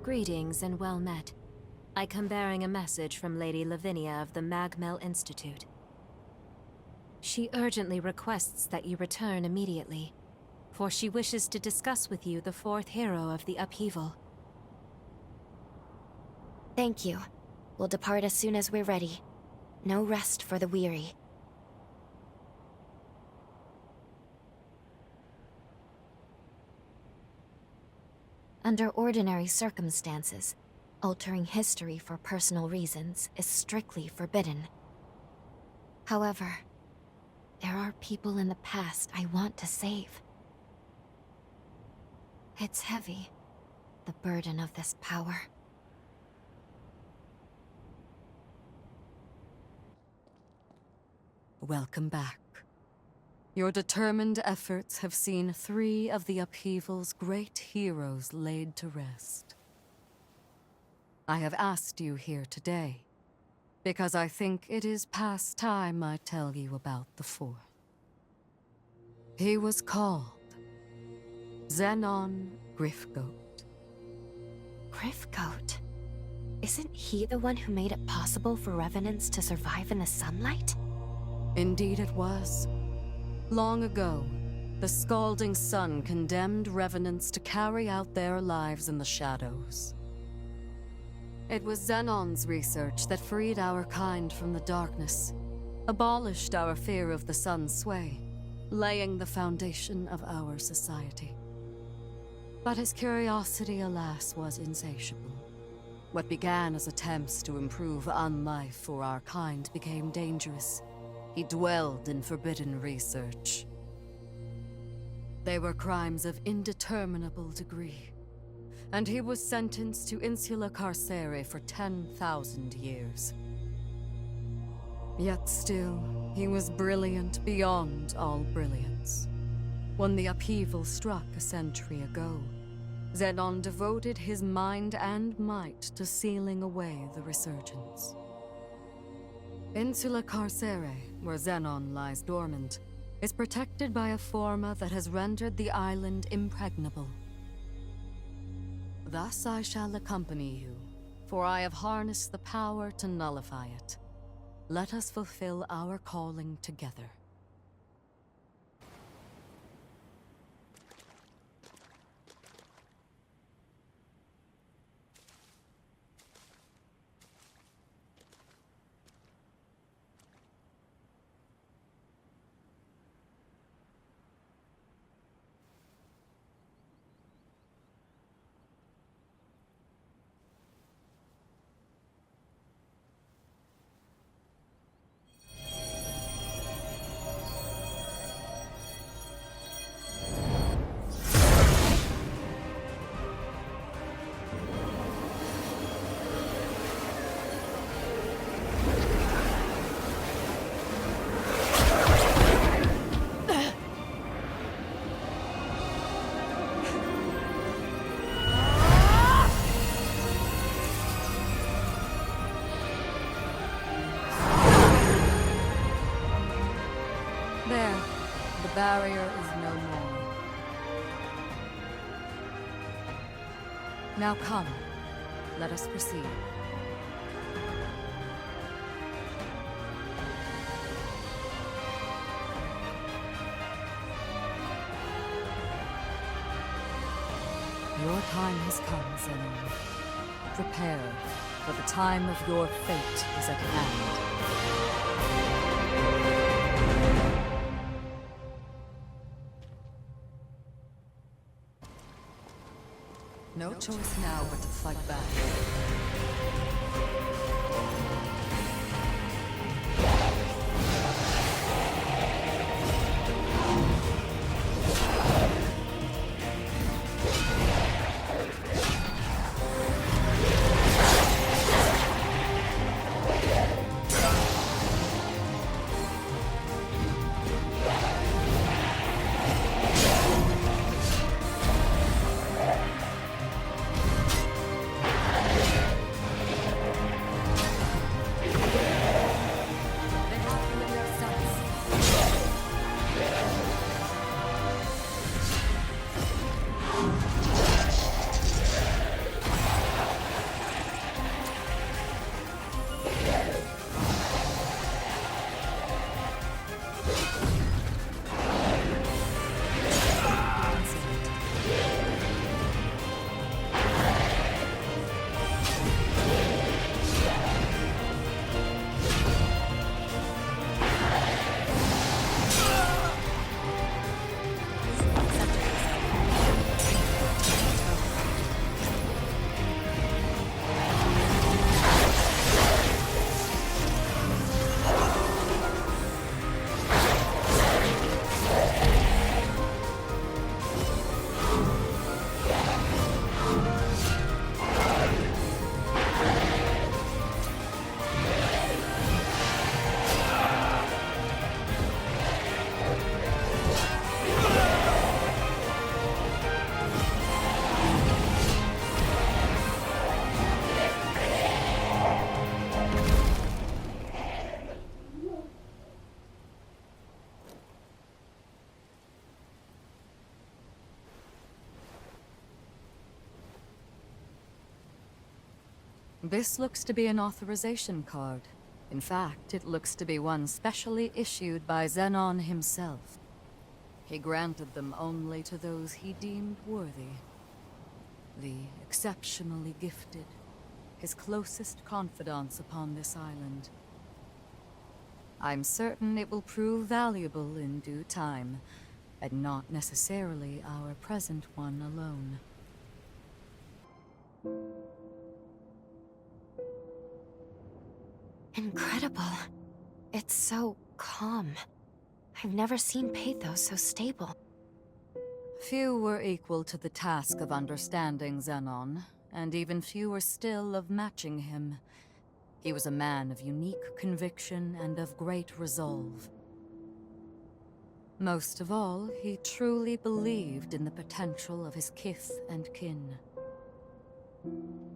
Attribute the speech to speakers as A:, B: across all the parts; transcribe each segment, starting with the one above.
A: Greetings and well met. I come bearing a message from Lady Lavinia of the Magmel Institute. She urgently requests that you return immediately, for she wishes to discuss with you the fourth hero of the upheaval.
B: Thank you. We'll depart as soon as we're ready. No rest for the weary. Under ordinary circumstances, altering history for personal reasons is strictly forbidden. However, there are people in the past I want to save. It's heavy, the burden of this power.
C: Welcome back. Your determined efforts have seen 3 of the upheaval's great heroes laid to rest. I have asked you here today because I think it is past time I tell you about the 4th. He was called Xenon Griffgoat.
B: Griffgoat? Isn't he the one who made it possible for revenants to survive in the sunlight?
C: Indeed it was. Long ago, the scalding sun condemned revenants to carry out their lives in the shadows. It was Xenon's research that freed our kind from the darkness, abolished our fear of the sun's sway, laying the foundation of our society. But his curiosity, alas, was insatiable. What began as attempts to improve unlife for our kind became dangerous. He dwelled in forbidden research. They were crimes of indeterminable degree, and he was sentenced to insula carcere for 10,000 years. Yet still, he was brilliant beyond all brilliance. When the upheaval struck a century ago, Xenon devoted his mind and might to sealing away the resurgence. Insula Carcere, where Xenon lies dormant, is protected by a forma that has rendered the island impregnable. Thus I shall accompany you, for I have harnessed the power to nullify it. Let us fulfill our calling together. There, the barrier is no more. Now come, let us proceed. Your time has come, Xenon. Prepare, for the time of your fate is at hand. No choice now but to fight back. This looks to be an authorization card. In fact, it looks to be one specially issued by Xenon himself. He granted them only to those he deemed worthy. The exceptionally gifted, his closest confidants upon this island. I'm certain it will prove valuable in due time, and not necessarily our present one alone.
B: Incredible. It's so calm. I've never seen Pathos so stable.
C: Few were equal to the task of understanding Xenon, and even fewer still of matching him. He was a man of unique conviction and of great resolve. Most of all, he truly believed in the potential of his kith and kin.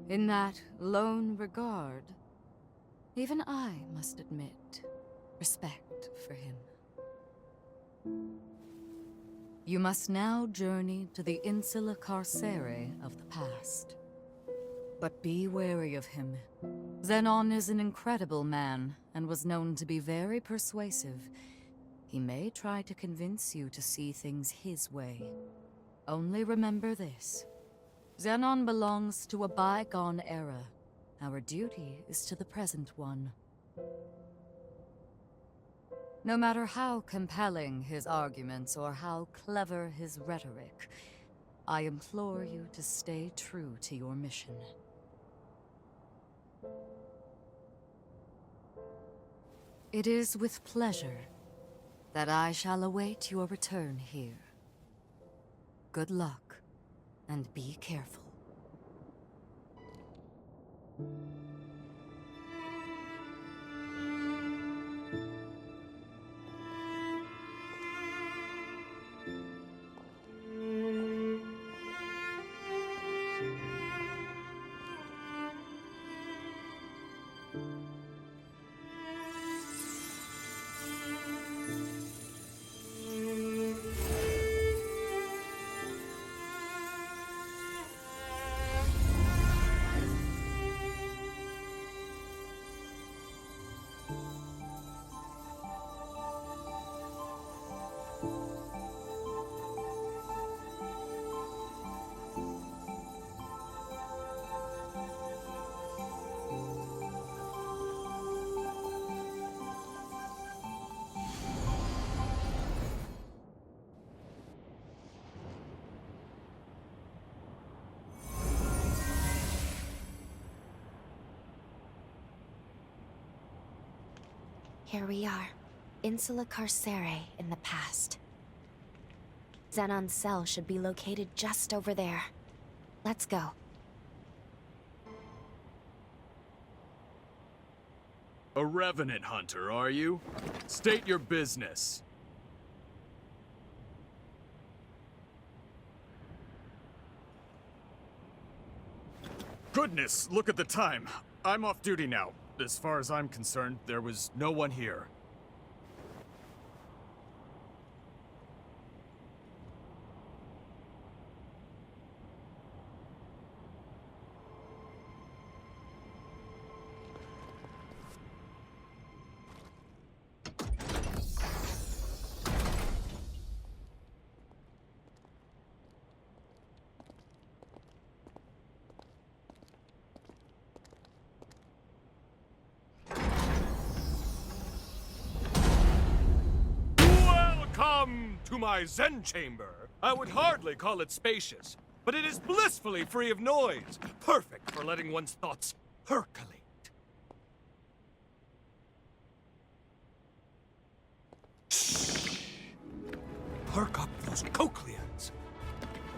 C: In that lone regard, even I must admit respect for him. You must now journey to the Insula Carcere of the past. But be wary of him. Xenon is an incredible man, and was known to be very persuasive. He may try to convince you to see things his way. Only remember this. Xenon belongs to a bygone era. Our duty is to the present one. No matter how compelling his arguments or how clever his rhetoric, I implore you to stay true to your mission. It is with pleasure that I shall await your return here. Good luck, and be careful.
B: Here we are, Insula Carcere in the past. Xenon's cell should be located just over there. Let's go.
D: A revenant hunter, are you? State your business. Goodness, look at the time. I'm off duty now. As far as I'm concerned, there was no one here. Welcome to my Zen chamber. I would hardly call it spacious, but it is blissfully free of noise, perfect for letting one's thoughts percolate. Shh. Perk up those cochlears.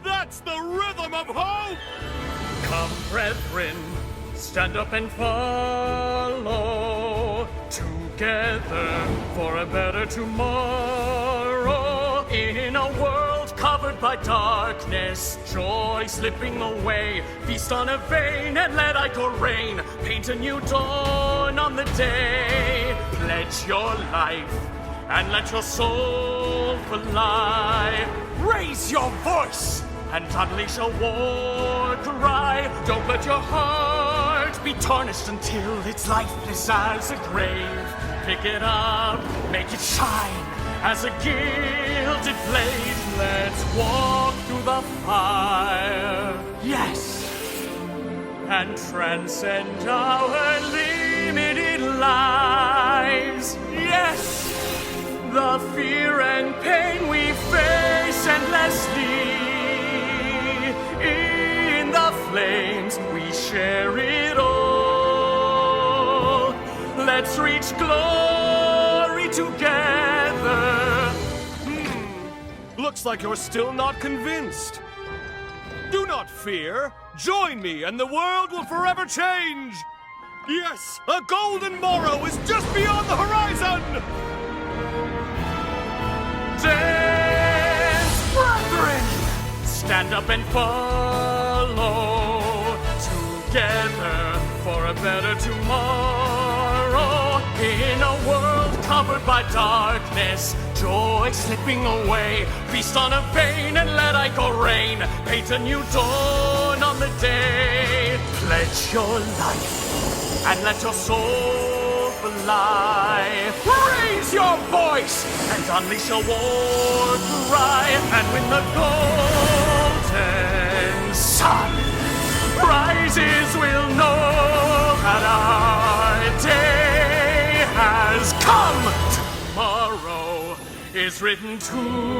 D: That's the rhythm of hope! Come, brethren, stand up and follow, together for a better tomorrow. In a world covered by darkness, joy slipping away, feast on a vein and let Ichor reign. Paint a new dawn on the day. Pledge your life and let your soul fly. Raise your voice and unleash a war cry. Don't let your heart be tarnished until it's lifeless as a grave. Pick it up, make it shine as a gilded blade. Let's walk through the fire, yes, and transcend our limited lives, yes. The fear and pain we face endlessly, in the flames we share it all. Let's reach glory together.
E: Looks like you're still not convinced. Do not fear. Join me and the world will forever change. Yes, a golden morrow is just beyond the horizon.
D: Dance, brethren! Stand up and follow together for a better tomorrow. In a world covered by darkness, joy slipping away. Feast on a vein and let Ico rain. Paint a new dawn on the day. Pledge your life and let your soul fly. Raise your voice and unleash a war cry. And when the golden sun rises, we'll know that our day has come. Tomorrow is written today.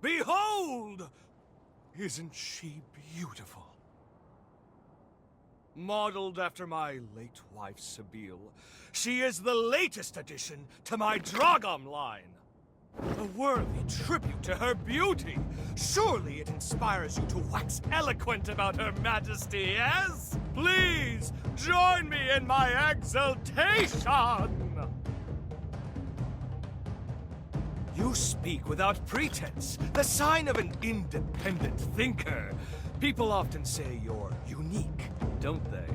E: Behold! Isn't she beautiful? Modeled after my late wife, Sabine, she is the latest addition to my Dragom line. A worthy tribute to her beauty. Surely it inspires you to wax eloquent about her majesty, yes? Please, join me in my exultation! You speak without pretense, the sign of an independent thinker. People often say you're unique, don't they?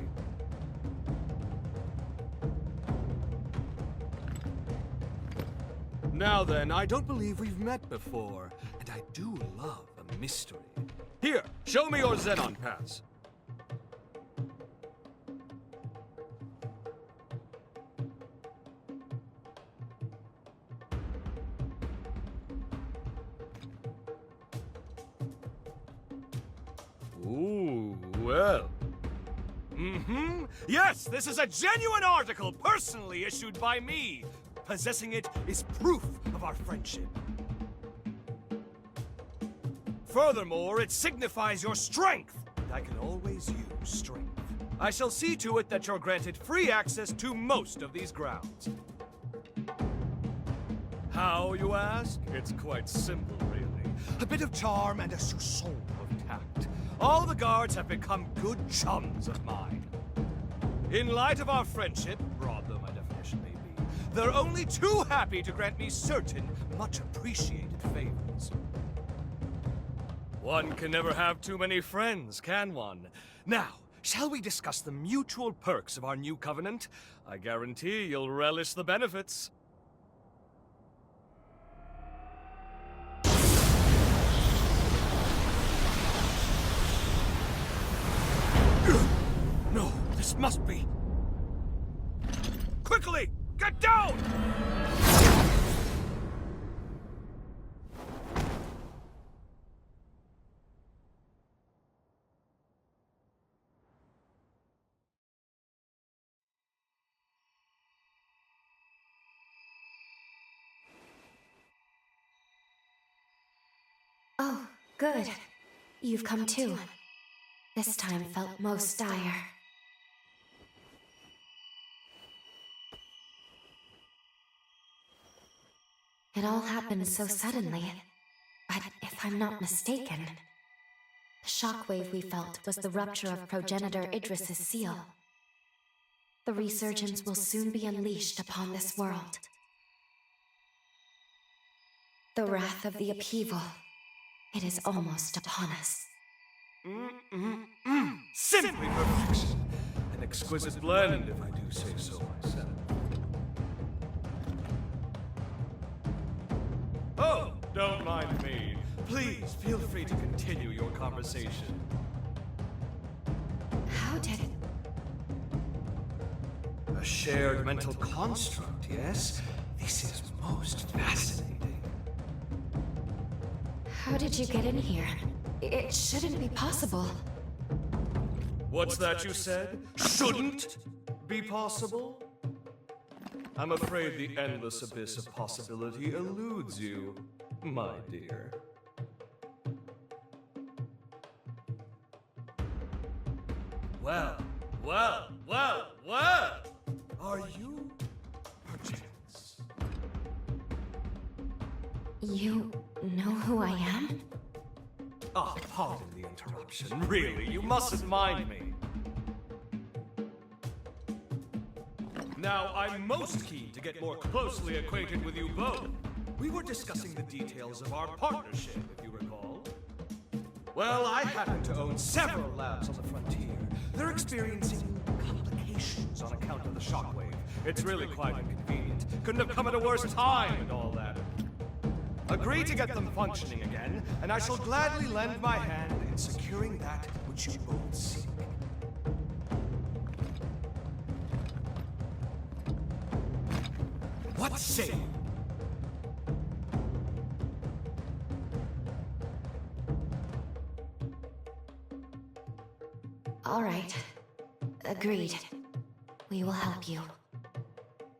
E: Now then, I don't believe we've met before, and I do love a mystery. Here, show me your Xenon pass. Ooh, well. Yes, this is a genuine article personally issued by me. Possessing it is proof of our friendship. Furthermore, it signifies your strength, and I can always use strength. I shall see to it that you're granted free access to most of these grounds. How, you ask? It's quite simple, really. A bit of charm and a soupçon of tact. All the guards have become good chums of mine. In light of our friendship, broad though my definition may be, they're only too happy to grant me certain, much appreciated favors. One can never have too many friends, can one? Now, shall we discuss the mutual perks of our new covenant? I guarantee you'll relish the benefits. No, this must be... Quickly! Get down!
B: Oh, good. You've come too. This time felt most dire. It all happened so suddenly. But if I'm not mistaken, the shockwave we felt was the rupture of progenitor Idris's seal. The resurgence will soon be unleashed upon this world. The wrath of the upheaval. It is almost upon us.
E: Simply perfection. An exquisite blend, if I do say so myself. free to continue your conversation.
B: How did...
E: A shared mental construct, yes? This is most fascinating.
B: How did you get in here? It shouldn't be possible.
E: What's that you said? Shouldn't be possible? I'm afraid the endless abyss of possibility eludes you, my dear. Well, well, well, well! Are you perchance?
B: You know who I am?
E: Ah, pardon the interruption. Really, you mustn't mind me. Now, I'm most keen to get more closely acquainted with you both. We were discussing the details of our partnership, if you recall. Well, I happen to own several labs on the frontier. They're experiencing complications on account of the shockwave. It's really quite inconvenient. Couldn't have come at a worse time and all that. Agree to get them functioning again, and I shall gladly lend my hand in securing that which you both seek. What say you?
B: All right. Agreed. We will help you.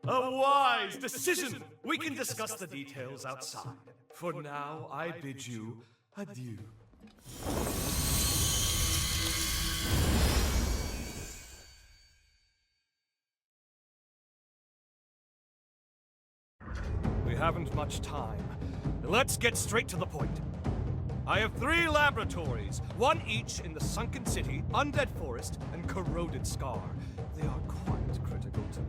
E: A wise decision! We can discuss the details outside. For now, I bid you adieu. We haven't much time. Let's get straight to the point. I have 3 laboratories, one each in the Sunken City, Undead Forest, and Corroded Scar. They are quite critical to me.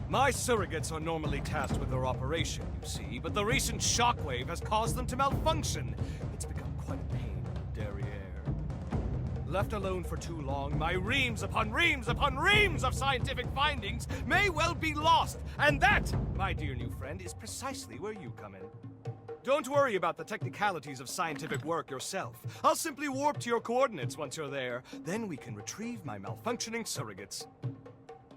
E: My surrogates are normally tasked with their operation, you see, but the recent shockwave has caused them to malfunction. It's become quite a pain in the derriere. Left alone for too long, my reams upon reams upon reams of scientific findings may well be lost. And that, my dear new friend, is precisely where you come in. Don't worry about the technicalities of scientific work yourself. I'll simply warp to your coordinates once you're there. Then we can retrieve my malfunctioning surrogates.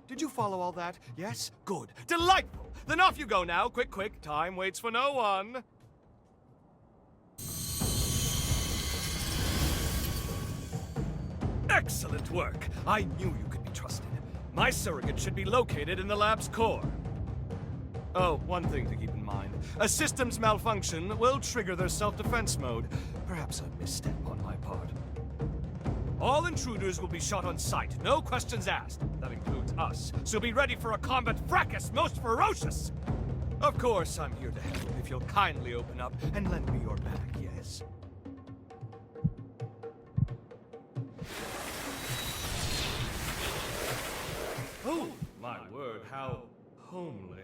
E: Did you follow all that? Yes? Good. Delightful! Then off you go now. Quick, quick. Time waits for no one. Excellent work! I knew you could be trusted. My surrogate should be located in the lab's core. Oh, one thing to keep in mind. A system's malfunction will trigger their self-defense mode. Perhaps a misstep on my part. All intruders will be shot on sight, no questions asked. That includes us, so be ready for a combat fracas most ferocious! Of course, I'm here to help if you'll kindly open up and lend me your back, yes? Oh, my word, how homely.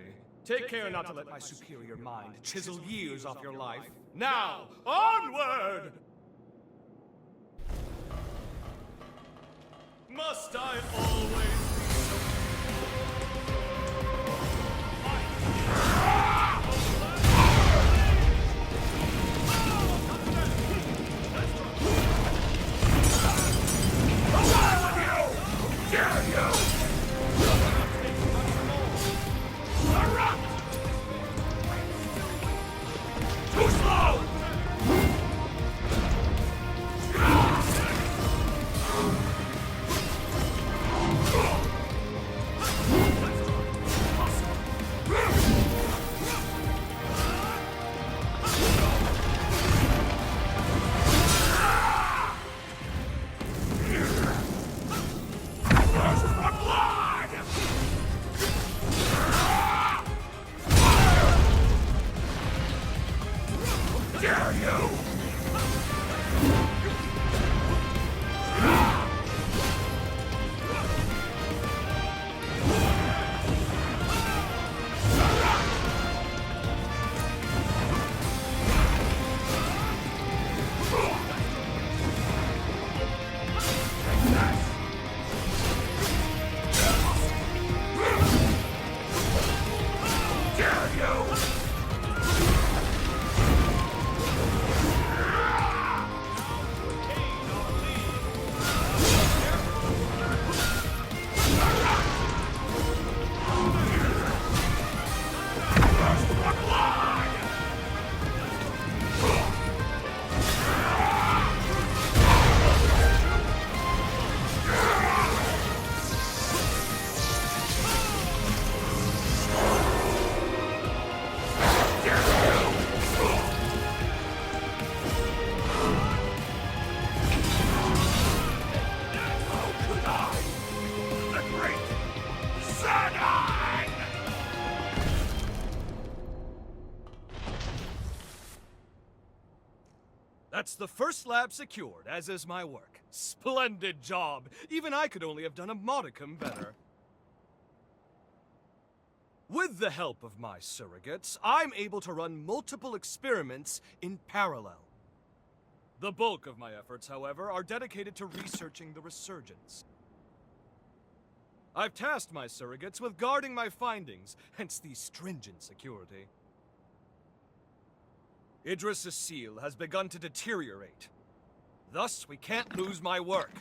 E: Take care not to let my superior mind chisel years off your life. Now, onward! Must I always be so... Dare you! Too slow! That's the first lab secured, as is my work. Splendid job! Even I could only have done a modicum better. With the help of my surrogates, I'm able to run multiple experiments in parallel. The bulk of my efforts, however, are dedicated to researching the resurgence. I've tasked my surrogates with guarding my findings, hence the stringent security. Idris' seal has begun to deteriorate. Thus, we can't lose my work.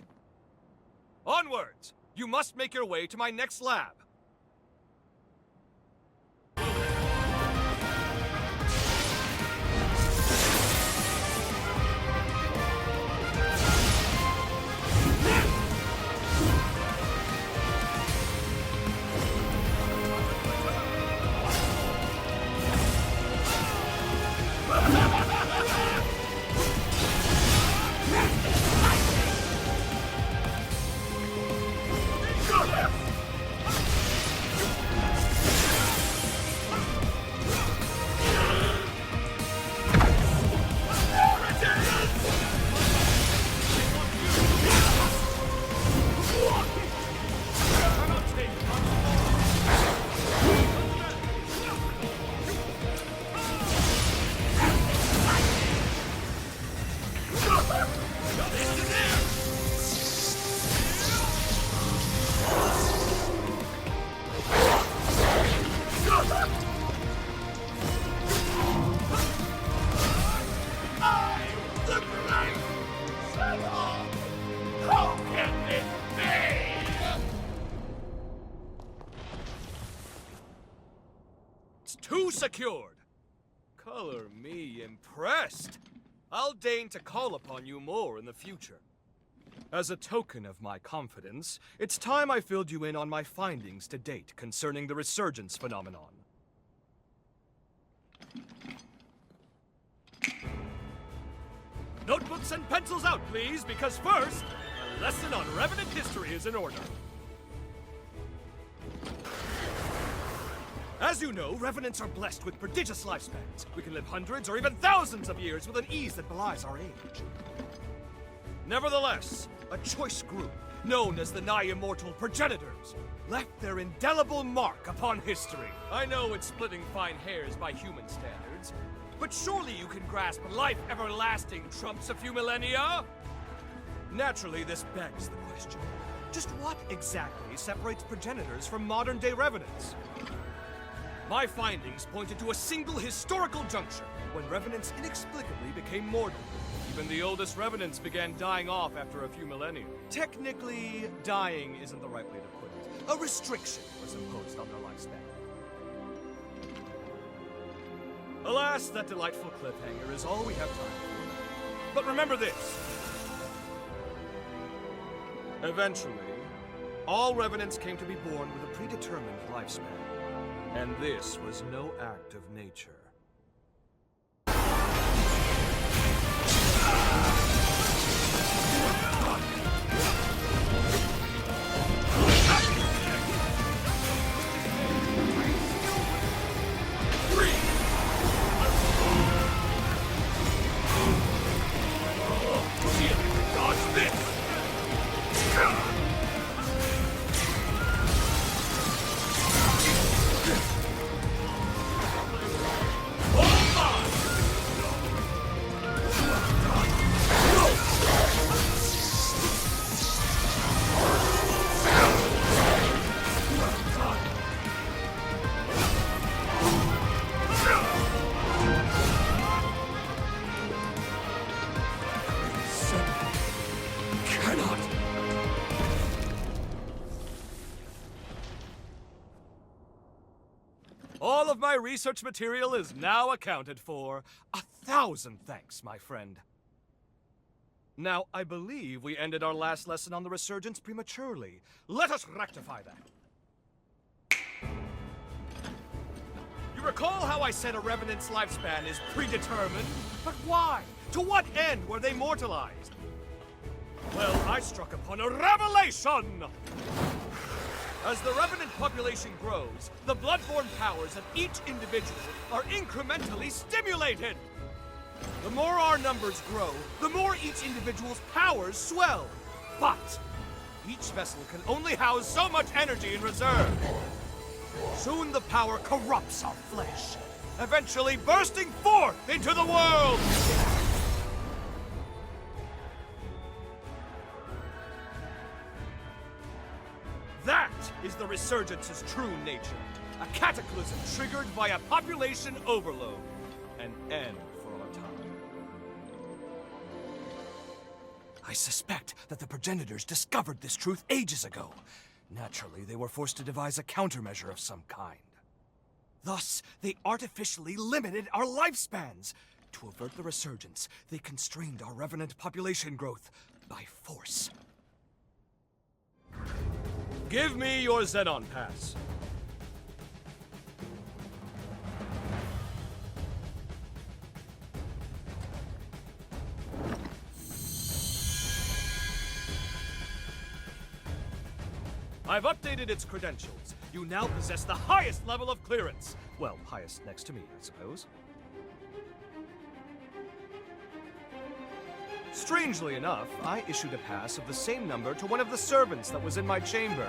E: Onwards! You must make your way to my next lab. Two secured! Color me impressed! I'll deign to call upon you more in the future. As a token of my confidence, it's time I filled you in on my findings to date concerning the resurgence phenomenon. Notebooks and pencils out, please, because first, a lesson on Revenant history is in order. As you know, Revenants are blessed with prodigious lifespans. We can live hundreds or even thousands of years with an ease that belies our age. Nevertheless, a choice group, known as the nigh-immortal Progenitors, left their indelible mark upon history. I know it's splitting fine hairs by human standards, but surely you can grasp life everlasting trumps a few millennia? Naturally, this begs the question. Just what exactly separates Progenitors from modern-day Revenants? My findings pointed to a single historical juncture when Revenants inexplicably became mortal. Even the oldest Revenants began dying off after a few millennia. Technically, dying isn't the right way to put it. A restriction was imposed on their lifespan. Alas, that delightful cliffhanger is all we have time for. But remember this. Eventually, all Revenants came to be born with a predetermined lifespan. And this was no act of nature. Dodge this! All of my research material is now accounted for. 1,000 thanks, my friend. Now, I believe we ended our last lesson on the resurgence prematurely. Let us rectify that. You recall how I said a Revenant's lifespan is predetermined? But why? To what end were they mortalized? Well, I struck upon a revelation! As the Revenant population grows, the bloodborne powers of each individual are incrementally stimulated! The more our numbers grow, the more each individual's powers swell. But each vessel can only house so much energy in reserve. Soon the power corrupts our flesh, eventually bursting forth into the world! That is the Resurgence's true nature. A cataclysm triggered by a population overload. An end for our time. I suspect that the progenitors discovered this truth ages ago. Naturally, they were forced to devise a countermeasure of some kind. Thus, they artificially limited our lifespans. To avert the resurgence, they constrained our revenant population growth by force. Give me your Xenon Pass. I've updated its credentials. You now possess the highest level of clearance. Well, highest next to me, I suppose. Strangely enough, I issued a pass of the same number to one of the servants that was in my chamber.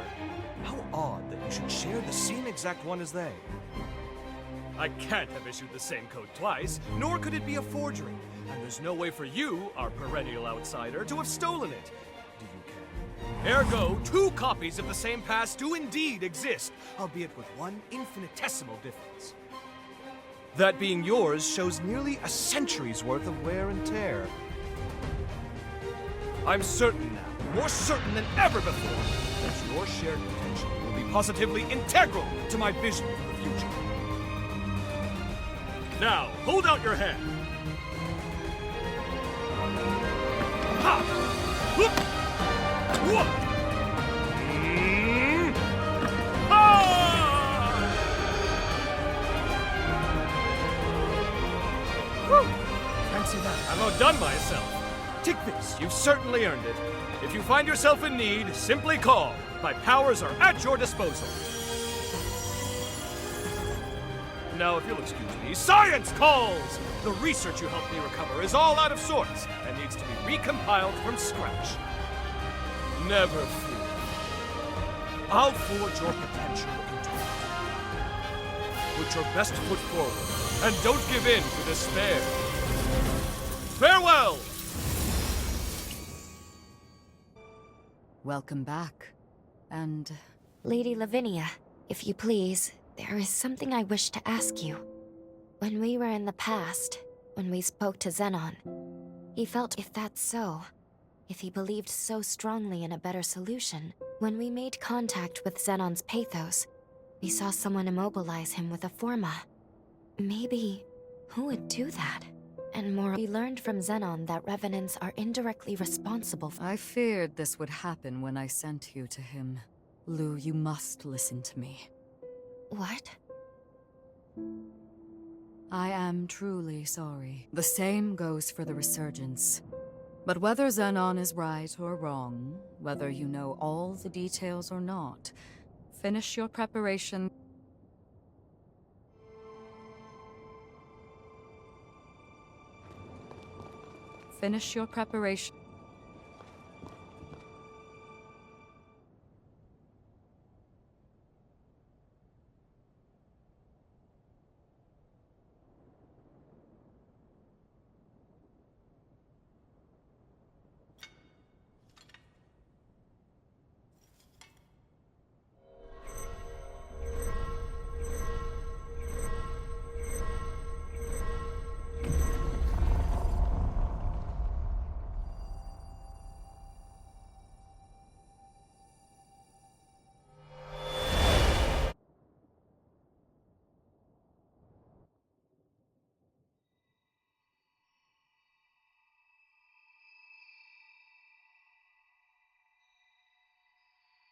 E: How odd that you should share the same exact one as they. I can't have issued the same code twice, nor could it be a forgery. And there's no way for you, our perennial outsider, to have stolen it. Do you care? Ergo, 2 copies of the same pass do indeed exist, albeit with one infinitesimal difference. That being yours shows nearly a century's worth of wear and tear. I'm certain now, more certain than ever before, that your shared potential will be positively integral to my vision for the future. Now, hold out your hand. Ha! Whoop! Whoop! Ah! Whew! Fancy that. I'm outdone myself. Take this, you've certainly earned it. If you find yourself in need, simply call. My powers are at your disposal. Now, if you'll excuse me, science calls! The research you helped me recover is all out of sorts and needs to be recompiled from scratch. Never fear. I'll forge your potential into it. Put your best foot forward, and don't give in to despair. Farewell!
C: Welcome back. And
B: Lady Lavinia, if you please, there is something I wish to ask you. When we were in the past, when we spoke to Xenon, he felt if that's so, if he believed so strongly in a better solution, when we made contact with Xenon's pathos, we saw someone immobilize him with a forma. Maybe, who would do that? And more, we learned from Xenon that revenants are indirectly responsible for—
C: I feared this would happen when I sent you to him. Lou, you must listen to me.
B: What?
C: I am truly sorry. The same goes for the Resurgence. But whether Xenon is right or wrong, whether you know all the details or not, finish your preparation. Finish your preparation.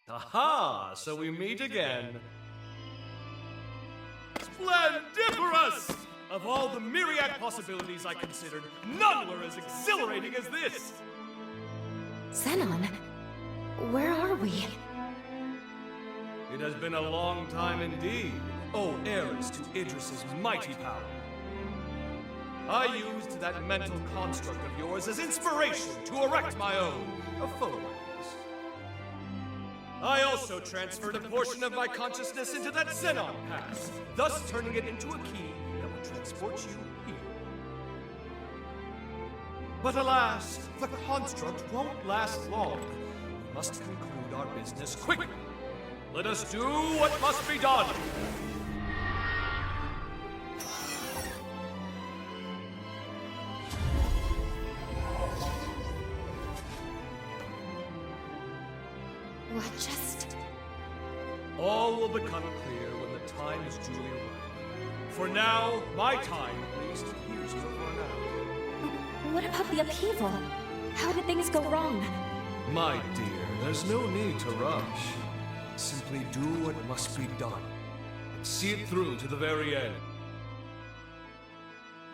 E: Aha! So we meet again. Splendiferous! Of all the myriad possibilities I considered, none were as exhilarating as this!
B: Xenon? Where are we?
E: It has been a long time indeed, O heirs to Idris's mighty power. I used that mental construct of yours as inspiration to erect my own, a photo. I also transferred a portion of my consciousness into that Xenon pass, thus turning it into a key that will transport you here. But alas, the construct won't last long. We must conclude our business quickly. Let us do what must be done.
B: What just...
E: All will become clear when the time is duly arrived. For now, my time, at least, here's to run out.
B: What about the upheaval? How did things go wrong?
E: My dear, there's no need to rush. Simply do what must be done. And see it through to the very end.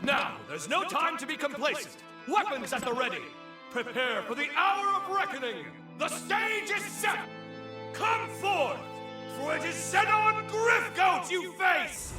E: Now, there's no time to be complacent. Weapons at the ready. Prepare for the hour of reckoning. The stage is set. Come forth, for it is Xenon Griffgoat you face!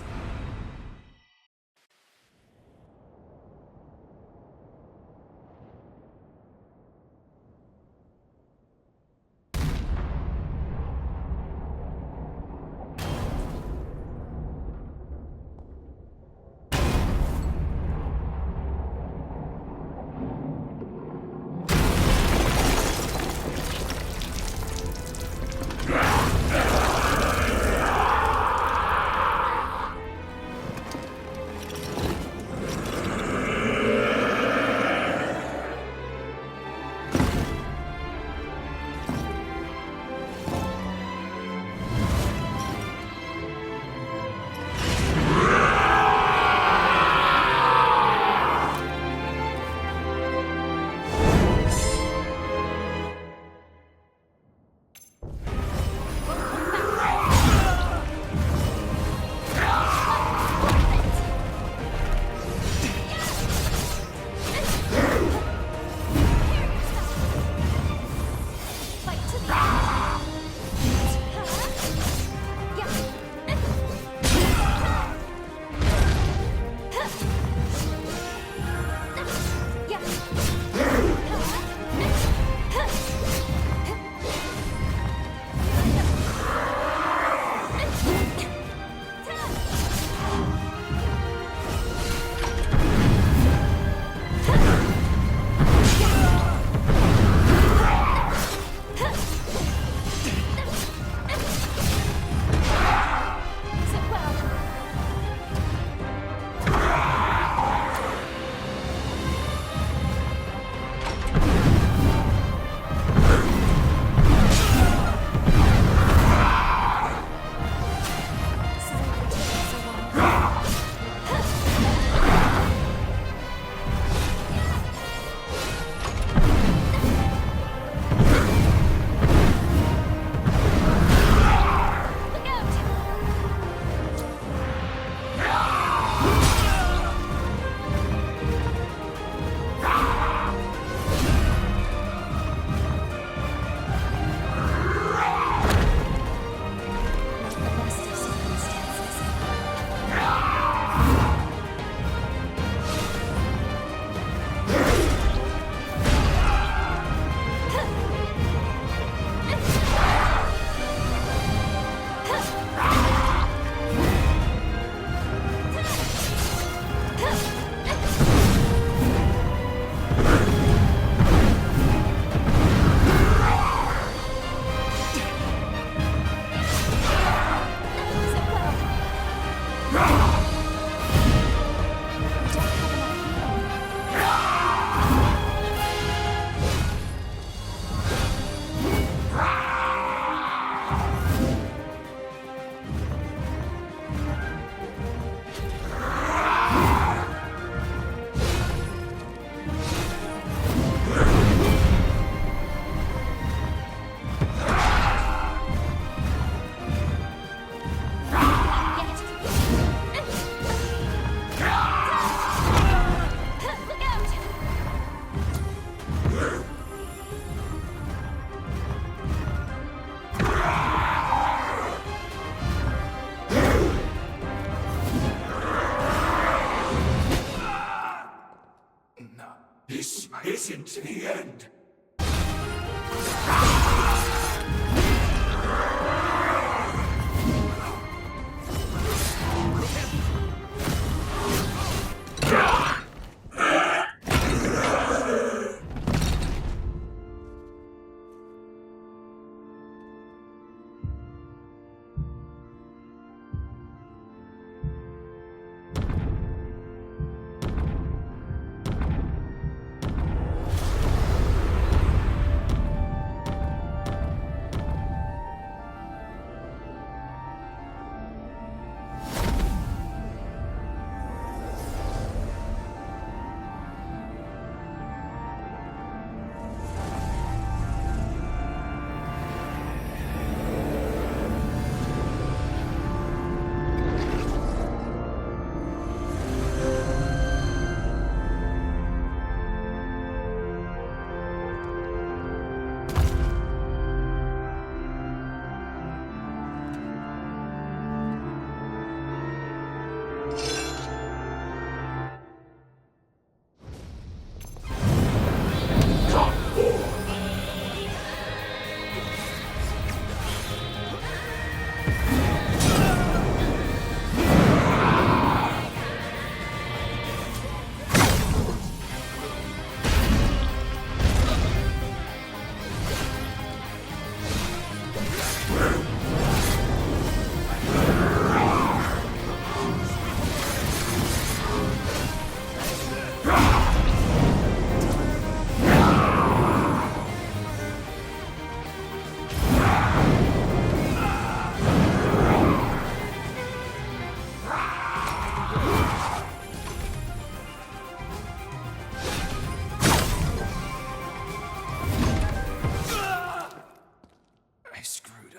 E: isn't the end.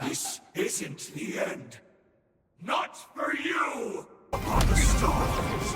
E: This isn't the end. Not for you! Upon the stars!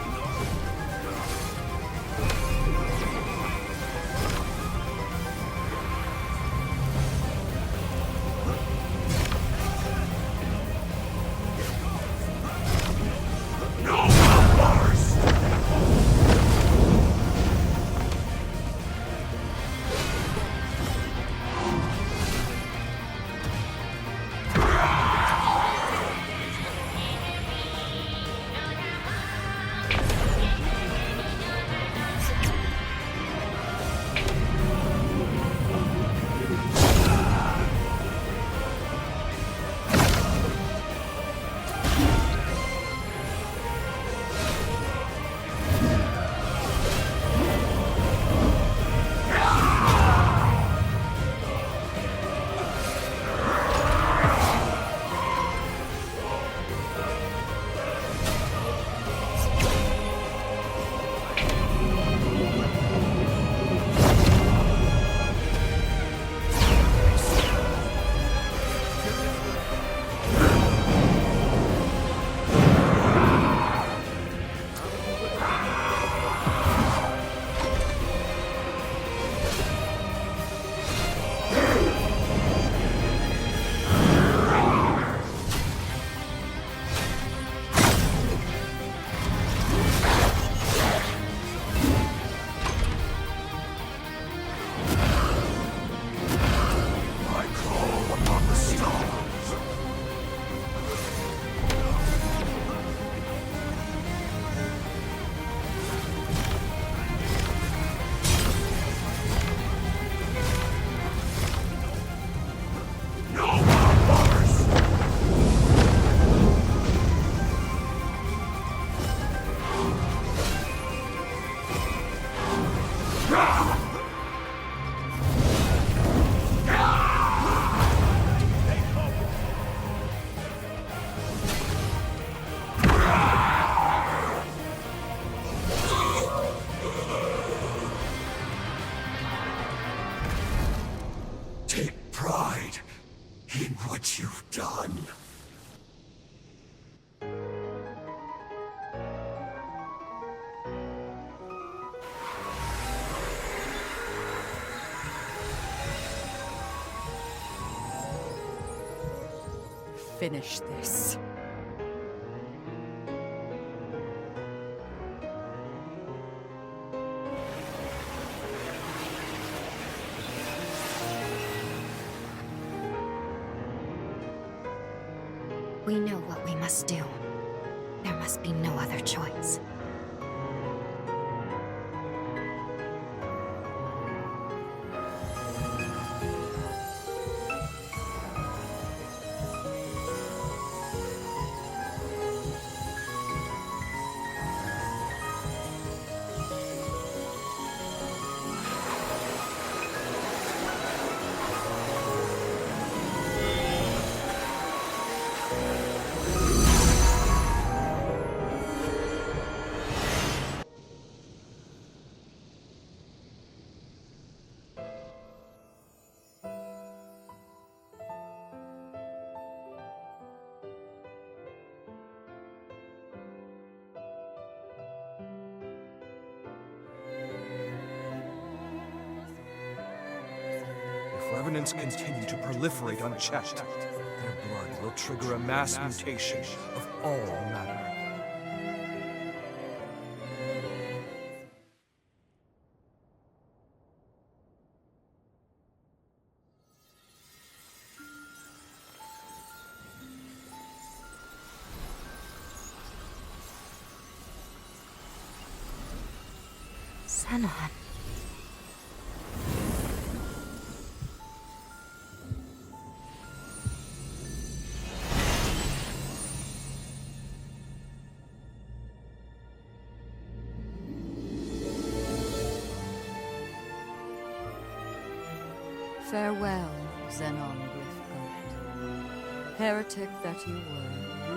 E: Take pride in what you've done.
C: Finish this.
B: We know what we must do. There must be no other choice.
E: If revenants continue to proliferate unchecked, their blood will trigger a mass mutation of all matter.
B: Xenon.
C: Farewell, Xenon Griffgoat. Heretic that you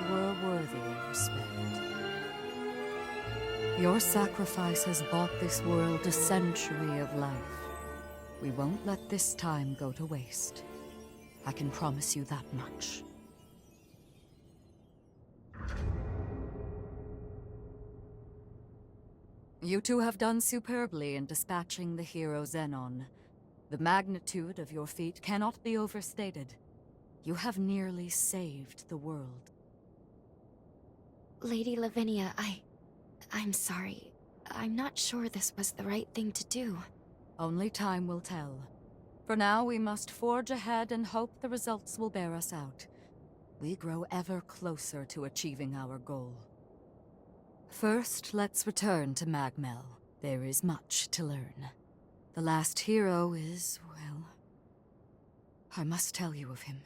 C: were worthy of respect. Your sacrifice has bought this world a century of life. We won't let this time go to waste. I can promise you that much. You two have done superbly in dispatching the hero Xenon. The magnitude of your feat cannot be overstated. You have nearly saved the world.
B: Lady Lavinia, I'm sorry. I'm not sure this was the right thing to do.
C: Only time will tell. For now, we must forge ahead and hope the results will bear us out. We grow ever closer to achieving our goal. First, let's return to Magmel. There is much to learn. The last hero is, well, I must tell you of him.